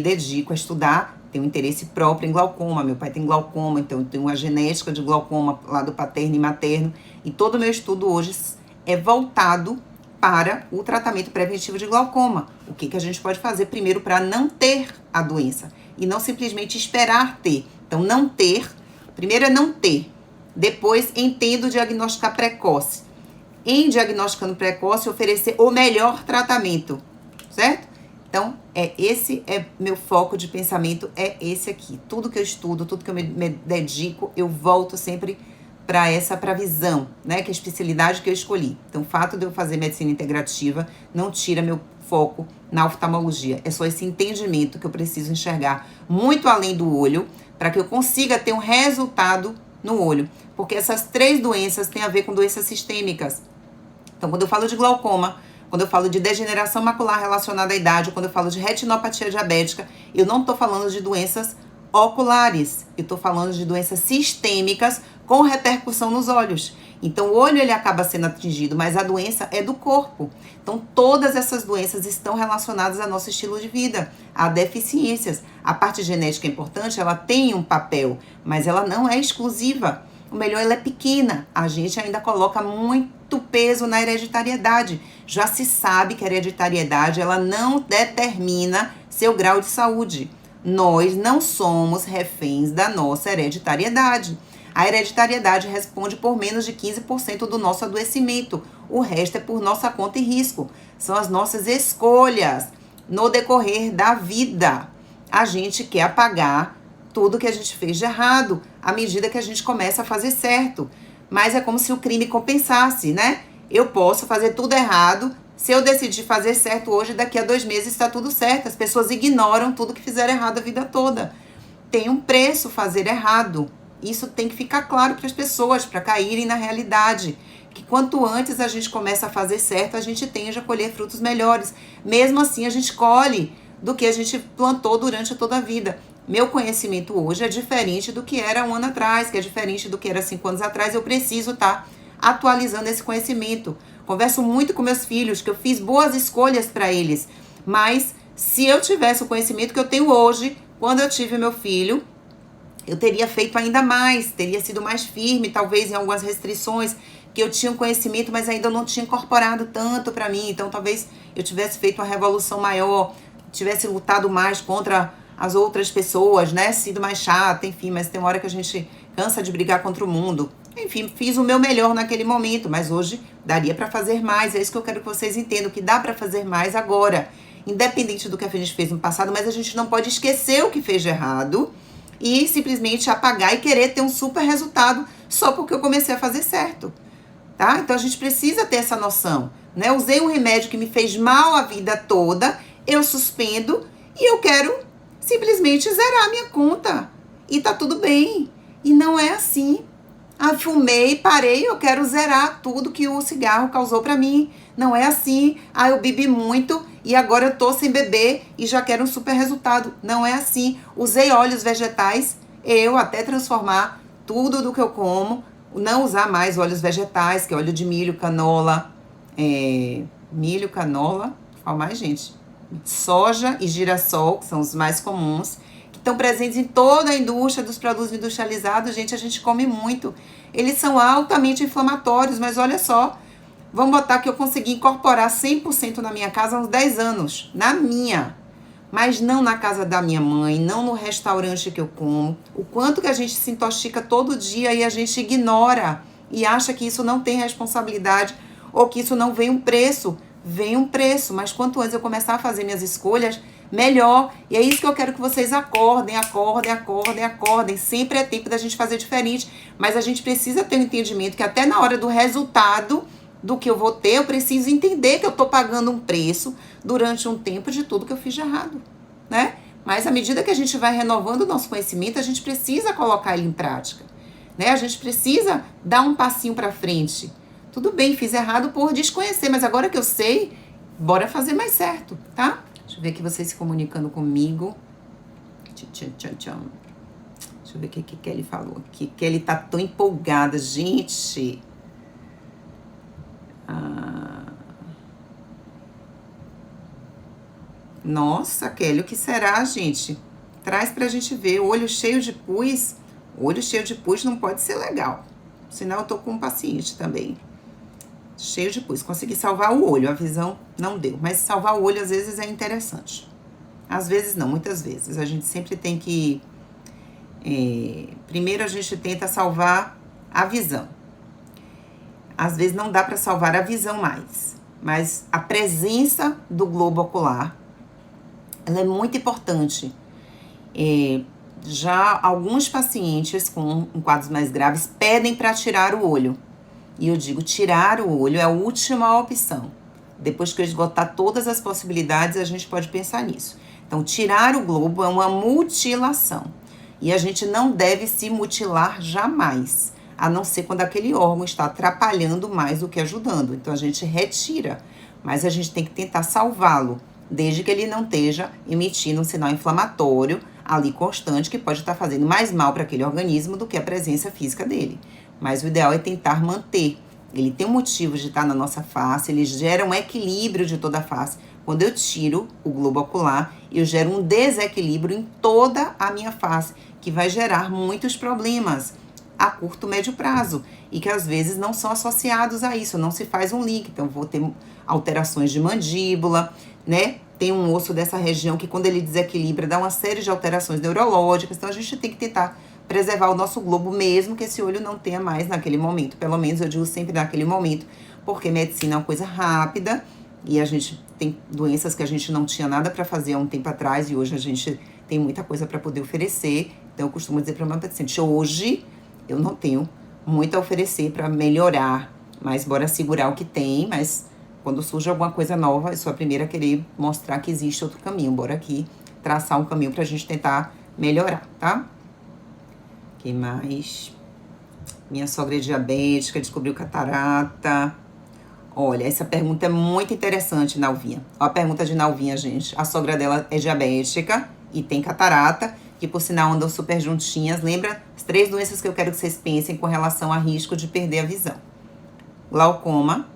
dedico a estudar, tenho interesse próprio em glaucoma, meu pai tem glaucoma, então eu tenho uma genética de glaucoma lá do paterno e materno, e todo o meu estudo hoje é voltado para o tratamento preventivo de glaucoma. O que a gente pode fazer primeiro para não ter a doença e não simplesmente esperar ter. Então, não ter, primeiro é não ter, depois entendo diagnosticar precoce. Em diagnosticando precoce, oferecer o melhor tratamento, certo? Então, esse é meu foco de pensamento, é esse aqui. Tudo que eu estudo, tudo que eu me dedico, eu volto sempre para a visão, né? Que é a especialidade que eu escolhi. Então, o fato de eu fazer medicina integrativa não tira meu foco na oftalmologia. É só esse entendimento que eu preciso enxergar muito além do olho, para que eu consiga ter um resultado no olho. Porque essas 3 doenças têm a ver com doenças sistêmicas. Então, quando eu falo de glaucoma, quando eu falo de degeneração macular relacionada à idade, quando eu falo de retinopatia diabética, eu não estou falando de doenças oculares, eu estou falando de doenças sistêmicas com repercussão nos olhos. Então, o olho ele acaba sendo atingido, mas a doença é do corpo. Então, todas essas doenças estão relacionadas ao nosso estilo de vida, a deficiências. A parte genética é importante, ela tem um papel, mas ela não é exclusiva. O melhor, ela é pequena. A gente ainda coloca muito peso na hereditariedade. Já se sabe que a hereditariedade, ela não determina seu grau de saúde. Nós não somos reféns da nossa hereditariedade. A hereditariedade responde por menos de 15% do nosso adoecimento. O resto é por nossa conta e risco. São as nossas escolhas no decorrer da vida. A gente quer apagar tudo que a gente fez de errado à medida que a gente começa a fazer certo. Mas é como se o crime compensasse, né? Eu posso fazer tudo errado. Se eu decidir fazer certo hoje, daqui a 2 meses está tudo certo. As pessoas ignoram tudo que fizeram errado a vida toda. Tem um preço fazer errado. Isso tem que ficar claro para as pessoas, para caírem na realidade. Que quanto antes a gente começa a fazer certo, a gente tende a colher frutos melhores. Mesmo assim, a gente colhe do que a gente plantou durante toda a vida. Meu conhecimento hoje é diferente do que era 1 ano atrás, que é diferente do que era 5 anos atrás. Eu preciso estar atualizando esse conhecimento. Converso muito com meus filhos, que eu fiz boas escolhas para eles. Mas se eu tivesse o conhecimento que eu tenho hoje, quando eu tive meu filho, eu teria feito ainda mais, teria sido mais firme, talvez em algumas restrições, que eu tinha um conhecimento, mas ainda não tinha incorporado tanto para mim. Então, talvez eu tivesse feito uma revolução maior, tivesse lutado mais contra as outras pessoas, né? Sido mais chata, enfim, mas tem uma hora que a gente cansa de brigar contra o mundo. Enfim, fiz o meu melhor naquele momento, mas hoje daria para fazer mais. É isso que eu quero que vocês entendam, que dá para fazer mais agora, independente do que a gente fez no passado, mas a gente não pode esquecer o que fez de errado e simplesmente apagar e querer ter um super resultado só porque eu comecei a fazer certo, tá? Então a gente precisa ter essa noção, né? Usei um remédio que me fez mal a vida toda, eu suspendo e eu quero simplesmente zerar a minha conta e tá tudo bem. E não é assim. Ah, fumei, parei, eu quero zerar tudo que o cigarro causou pra mim. Não é assim. Ah, eu bebi muito e agora eu tô sem beber e já quero um super resultado. Não é assim. Usei óleos vegetais, eu até transformar tudo do que eu como, não usar mais óleos vegetais, que é óleo de milho, canola, milho, canola, qual mais, gente? Soja e girassol, que são os mais comuns, que estão presentes em toda a indústria dos produtos industrializados. Gente, a gente come muito. Eles são altamente inflamatórios, mas olha só, vamos botar que eu consegui incorporar 100% na minha casa há uns 10 anos, na minha, mas não na casa da minha mãe, não no restaurante que eu como. O quanto que a gente se intoxica todo dia e a gente ignora e acha que isso não tem responsabilidade ou que isso não vem um preço. Vem um preço, mas quanto antes eu começar a fazer minhas escolhas, melhor. E é isso que eu quero que vocês acordem. Sempre é tempo da gente fazer diferente, mas a gente precisa ter um entendimento que até na hora do resultado do que eu vou ter, eu preciso entender que eu tô pagando um preço durante um tempo de tudo que eu fiz de errado, né? Mas à medida que a gente vai renovando o nosso conhecimento, a gente precisa colocar ele em prática, né? A gente precisa dar um passinho para frente. Tudo bem, fiz errado por desconhecer, mas agora que eu sei, bora fazer mais certo, tá? Deixa eu ver aqui vocês se comunicando comigo. Deixa eu ver o que Kelly falou aqui. Kelly tá tão empolgada, gente. Nossa, Kelly, o que será, gente? Traz pra gente ver. Olho cheio de pus. Olho cheio de pus não pode ser legal. Senão eu tô com um paciente também. Cheio de pus. Consegui salvar o olho. A visão não deu. Mas salvar o olho às vezes é interessante. Às vezes não, muitas vezes. A gente sempre tem que... primeiro a gente tenta salvar a visão. Às vezes não dá pra salvar a visão mais. Mas a presença do globo ocular, ela é muito importante. Já alguns pacientes com quadros mais graves pedem para tirar o olho. E eu digo, tirar o olho é a última opção. Depois que eu esgotar todas as possibilidades, a gente pode pensar nisso. Então, tirar o globo é uma mutilação. E a gente não deve se mutilar jamais, a não ser quando aquele órgão está atrapalhando mais do que ajudando. Então, a gente retira, mas a gente tem que tentar salvá-lo, desde que ele não esteja emitindo um sinal inflamatório ali constante, que pode estar fazendo mais mal para aquele organismo do que a presença física dele. Mas o ideal é tentar manter. Ele tem um motivo de estar na nossa face, ele gera um equilíbrio de toda a face. Quando eu tiro o globo ocular, eu gero um desequilíbrio em toda a minha face, que vai gerar muitos problemas a curto, médio prazo, e que às vezes não são associados a isso, não se faz um link. Então, vou ter alterações de mandíbula, né? Tem um osso dessa região que, quando ele desequilibra, dá uma série de alterações neurológicas. Então, a gente tem que tentar preservar o nosso globo, mesmo que esse olho não tenha mais naquele momento. Pelo menos eu digo sempre naquele momento, porque medicina é uma coisa rápida e a gente tem doenças que a gente não tinha nada para fazer há um tempo atrás e hoje a gente tem muita coisa para poder oferecer. Então, eu costumo dizer para o meu paciente, hoje eu não tenho muito a oferecer para melhorar, mas bora segurar o que tem, mas quando surge alguma coisa nova, eu sou a primeira a querer mostrar que existe outro caminho. Bora aqui traçar um caminho pra gente tentar melhorar, tá? Que mais? Minha sogra é diabética, descobriu catarata. Olha, essa pergunta é muito interessante, Nalvinha. Ó, a pergunta de Nalvinha, gente. A sogra dela é diabética e tem catarata, que por sinal andam super juntinhas. Lembra as 3 doenças que eu quero que vocês pensem com relação a risco de perder a visão? Glaucoma,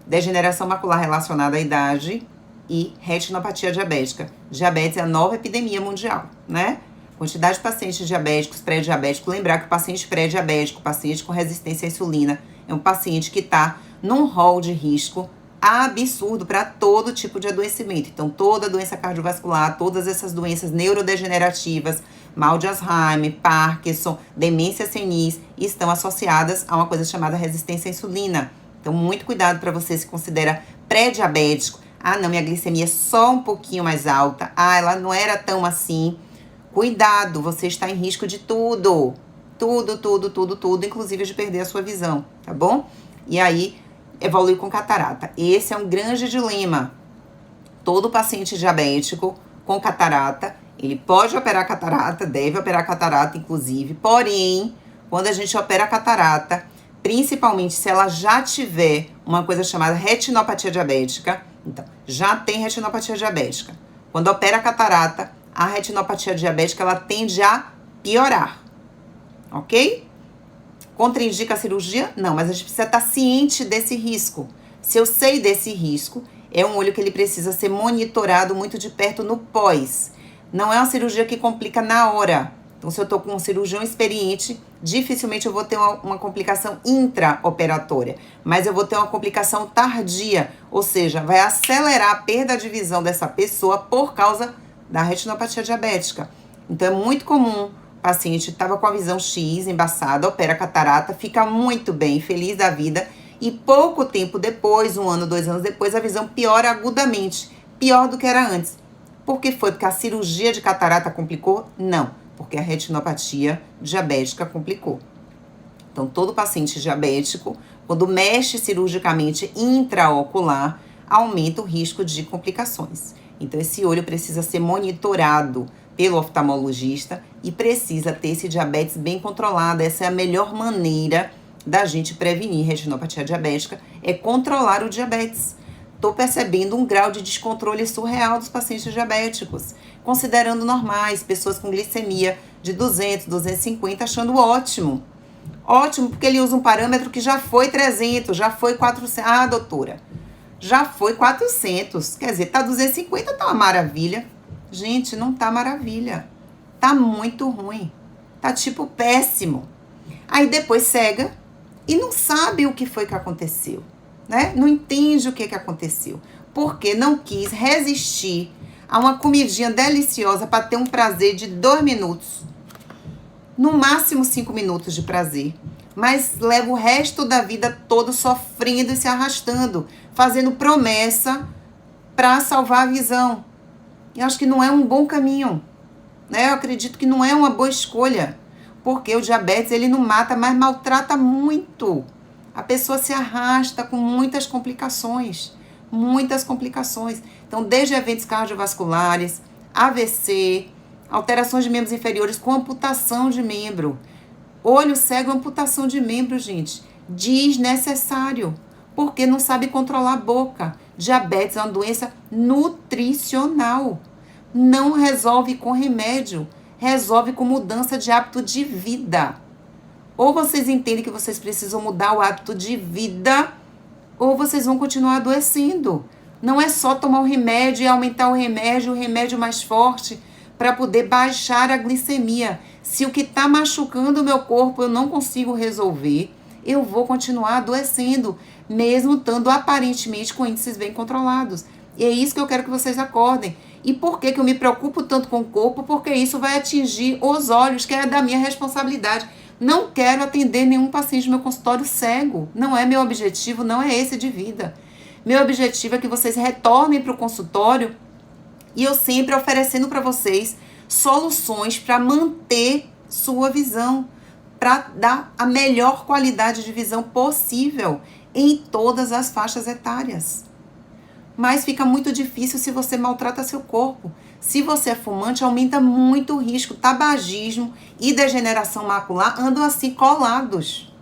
degeneração macular relacionada à idade e retinopatia diabética. Diabetes é a nova epidemia mundial, né? Quantidade de pacientes diabéticos, pré-diabéticos. Lembrar que o paciente pré-diabético, paciente com resistência à insulina, é um paciente que está num rol de risco absurdo para todo tipo de adoecimento. Então, toda doença cardiovascular, todas essas doenças neurodegenerativas, mal de Alzheimer, Parkinson, demência senil, estão associadas a uma coisa chamada resistência à insulina. Então, muito cuidado para você se considera pré-diabético. Ah, não, minha glicemia é só um pouquinho mais alta. Ah, ela não era tão assim. Cuidado, você está em risco de tudo. Tudo, inclusive de perder a sua visão, tá bom? E aí, evolui com catarata. Esse é um grande dilema. Todo paciente diabético com catarata, ele pode operar catarata, deve operar catarata, inclusive. Porém, quando a gente opera catarata, principalmente se ela já tiver uma coisa chamada retinopatia diabética, então, já tem retinopatia diabética. Quando opera a catarata, a retinopatia diabética, ela tende a piorar, ok? Contraindica a cirurgia? Não, mas a gente precisa estar ciente desse risco. Se eu sei desse risco, é um olho que ele precisa ser monitorado muito de perto no pós. Não é uma cirurgia que complica na hora. Então, se eu tô com um cirurgião experiente, dificilmente eu vou ter uma complicação intraoperatória, mas eu vou ter uma complicação tardia, ou seja, vai acelerar a perda de visão dessa pessoa por causa da retinopatia diabética. Então, é muito comum o paciente estava com a visão X embaçada, opera catarata, fica muito bem, feliz da vida, e pouco tempo depois, 1 ano, 2 anos depois, a visão piora agudamente, pior do que era antes. Por que foi? Porque a cirurgia de catarata complicou? Não, porque a retinopatia diabética complicou. Então, todo paciente diabético, quando mexe cirurgicamente intraocular, aumenta o risco de complicações. Então, esse olho precisa ser monitorado pelo oftalmologista e precisa ter esse diabetes bem controlado. Essa é a melhor maneira da gente prevenir retinopatia diabética, é controlar o diabetes. Estou percebendo um grau de descontrole surreal dos pacientes diabéticos, considerando normais, pessoas com glicemia de 200, 250, achando ótimo. Ótimo, porque ele usa um parâmetro que já foi 300, já foi 400. Ah, doutora, já foi 400. Quer dizer, tá 250, tá uma maravilha. Gente, não tá maravilha. Tá muito ruim. Tá tipo péssimo. Aí depois cega e não sabe o que foi que aconteceu, né? Não entende o que aconteceu. Porque não quis resistir a uma comidinha deliciosa para ter um prazer de 2 minutos. No máximo 5 minutos de prazer. Mas leva o resto da vida todo sofrendo e se arrastando, fazendo promessa para salvar a visão. Eu acho que não é um bom caminho, né? Eu acredito que não é uma boa escolha, porque o diabetes ele não mata, mas maltrata muito. A pessoa se arrasta com muitas complicações, Então, desde eventos cardiovasculares, AVC, alterações de membros inferiores com amputação de membro. Olho cego, amputação de membro, gente. Desnecessário, porque não sabe controlar a boca. Diabetes é uma doença nutricional. Não resolve com remédio, resolve com mudança de hábito de vida. Ou vocês entendem que vocês precisam mudar o hábito de vida, ou vocês vão continuar adoecendo. Não é só tomar o remédio e aumentar o remédio mais forte, para poder baixar a glicemia. Se o que está machucando o meu corpo eu não consigo resolver, eu vou continuar adoecendo, mesmo estando aparentemente com índices bem controlados. E é isso que eu quero que vocês acordem. E por que eu me preocupo tanto com o corpo? Porque isso vai atingir os olhos, que é da minha responsabilidade. Não quero atender nenhum paciente no meu consultório cego. Não é meu objetivo, não é esse de vida. Meu objetivo é que vocês retornem para o consultório e eu sempre oferecendo para vocês soluções para manter sua visão, para dar a melhor qualidade de visão possível em todas as faixas etárias. Mas fica muito difícil se você maltrata seu corpo. Se você é fumante, aumenta muito o risco. Tabagismo e degeneração macular andam assim colados.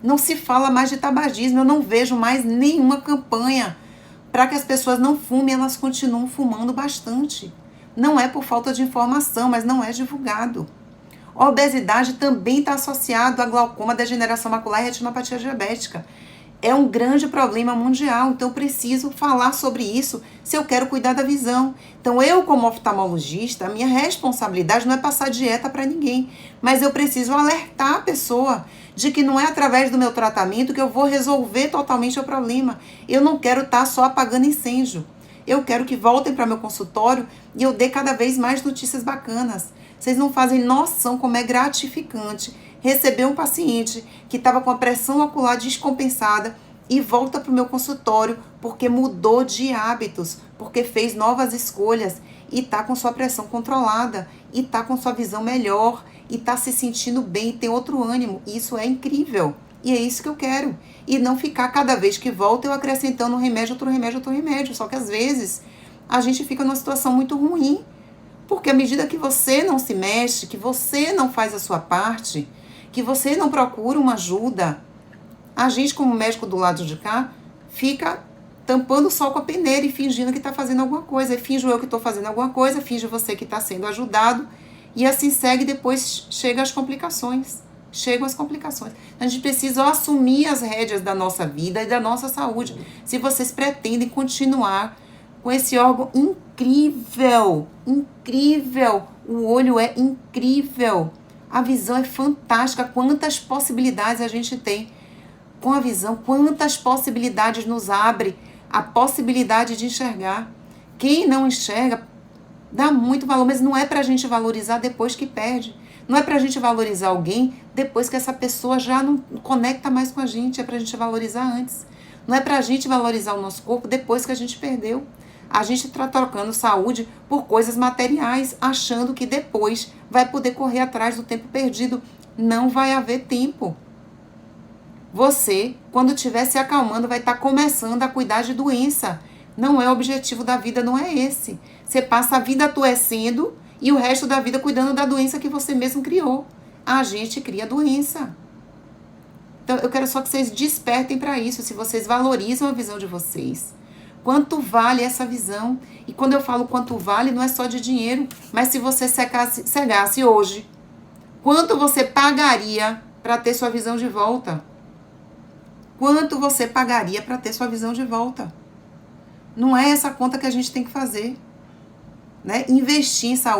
Não se fala mais de tabagismo, eu não vejo mais nenhuma campanha para que as pessoas não fumem, elas continuam fumando bastante. Não é por falta de informação, mas não é divulgado. A obesidade também está associada a glaucoma, degeneração macular e retinopatia diabética. É um grande problema mundial, então eu preciso falar sobre isso se eu quero cuidar da visão. Então eu, como oftalmologista, a minha responsabilidade não é passar dieta para ninguém, mas eu preciso alertar a pessoa de que não é através do meu tratamento que eu vou resolver totalmente o problema. Eu não quero estar só apagando incêndio. Eu quero que voltem para meu consultório e eu dê cada vez mais notícias bacanas. Vocês não fazem noção como é gratificante receber um paciente que estava com a pressão ocular descompensada e volta para o meu consultório porque mudou de hábitos, porque fez novas escolhas e está com sua pressão controlada, e está com sua visão melhor, e está se sentindo bem, e tem outro ânimo. Isso é incrível. E é isso que eu quero. E não ficar cada vez que volta eu acrescentando um remédio, outro remédio, outro remédio. Só que às vezes a gente fica numa situação muito ruim. Porque à medida que você não se mexe, que você não faz a sua parte, que você não procura uma ajuda, a gente como médico do lado de cá fica tampando o sol com a peneira e fingindo que está fazendo alguma coisa. E finjo eu que estou fazendo alguma coisa, finge você que está sendo ajudado. E assim segue, depois chegam as complicações. A gente precisa assumir as rédeas da nossa vida e da nossa saúde. Se vocês pretendem continuar com esse órgão incrível, o olho é incrível, a visão é fantástica, quantas possibilidades a gente tem com a visão, quantas possibilidades nos abre a possibilidade de enxergar. Quem não enxerga dá muito valor, mas não é pra gente valorizar depois que perde. Não é pra gente valorizar alguém depois que essa pessoa já não conecta mais com a gente, é pra gente valorizar antes. Não é pra gente valorizar o nosso corpo depois que a gente perdeu. A gente está trocando saúde por coisas materiais, achando que depois vai poder correr atrás do tempo perdido. Não vai haver tempo. Você, quando estiver se acalmando, vai estar começando a cuidar de doença. Não é o objetivo da vida, não é esse. Você passa a vida adoecendo e o resto da vida cuidando da doença que você mesmo criou. A gente cria doença. Então, eu quero só que vocês despertem para isso, se vocês valorizam a visão de vocês. Quanto vale essa visão? E quando eu falo quanto vale, não é só de dinheiro, mas se você cegasse hoje, quanto você pagaria para ter sua visão de volta? Quanto você pagaria para ter sua visão de volta? Não é essa conta que a gente tem que fazer, né? Investir em saúde